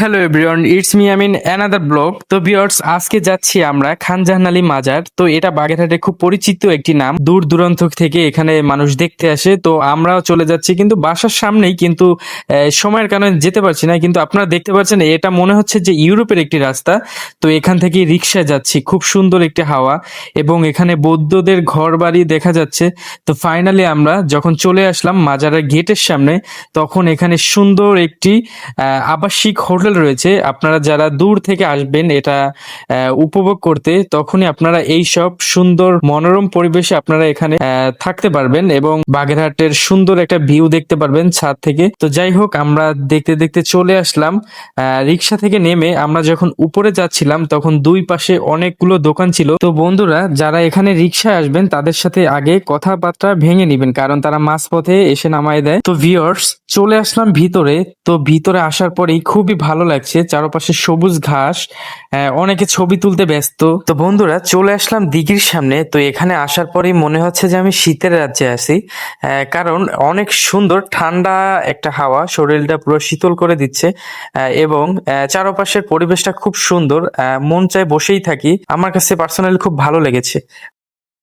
Hello everyone, it's me Amin another blog. তো viewers, আজকে যাচ্ছি আমরা খানজাহান আলী মাজার। তো এটা বাগেরহাটে খুব পরিচিত একটি নাম, দূর দূরান্ত থেকে এখানে মানুষ দেখতে আসে। তো আমরাও চলে যাচ্ছি, কিন্তু বাসার সামনেই, কিন্তু সময়ের কারণে যেতে পারছি না। কিন্তু আপনারা দেখতে পাচ্ছেন এটা মনে হচ্ছে যে ইউরোপের একটি রাস্তা। তো এখান থেকে রিক্সায় যাচ্ছি, খুব সুন্দর একটি হাওয়া এবং এখানে বৌদ্ধদের ঘর বাড়ি দেখা যাচ্ছে। তো ফাইনালি আমরা যখন চলে আসলাম মাজারের গেটের সামনে, তখন এখানে সুন্দর একটি আবাসিক হোটেল রয়েছে। আপনারা যারা দূর থেকে আসবেন এটা উপভোগ করতে, তখনই আপনারা এই সব সুন্দর মনোরম পরিবেশে আপনারা এখানে থাকতে পারবেন এবং বাগেরহাটের সুন্দর একটা ভিউ দেখতে পারবেন ছাদ থেকে। তো যাই হোক, আমরা দেখতে দেখতে চলে আসলাম। রিক্সা থেকে নেমে আমরা যখন উপরে যাচ্ছিলাম তখন দুই পাশে অনেকগুলো দোকান ছিল। তো বন্ধুরা, যারা এখানে রিক্সায় আসবেন তাদের সাথে আগে কথাবার্তা ভেঙে নিবেন, কারণ তারা মাঝপথে এসে নামায় দেয়। তো ভিউয়ার্স, চলে আসলাম ভিতরে। তো ভিতরে আসার পরেই খুবই ভালো লাগছে, চারপাশে সবুজ ঘাস, অনেকে ছবি তুলতে ব্যস্ত। তো বন্ধুরা, চলে আসলাম দিঘির সামনে। তো এখানে আসার পরেই মনে হচ্ছে যে আমি শীতের রাজ্যে আছি, কারণ অনেক সুন্দর ঠান্ডা একটা হাওয়া শরীরটা পুরো শীতল করে দিচ্ছে। এবং চারপাশের পরিবেশটা খুব সুন্দর, মন চায় বসেই থাকি। আমার কাছে পার্সোনালি খুব ভালো লেগেছে।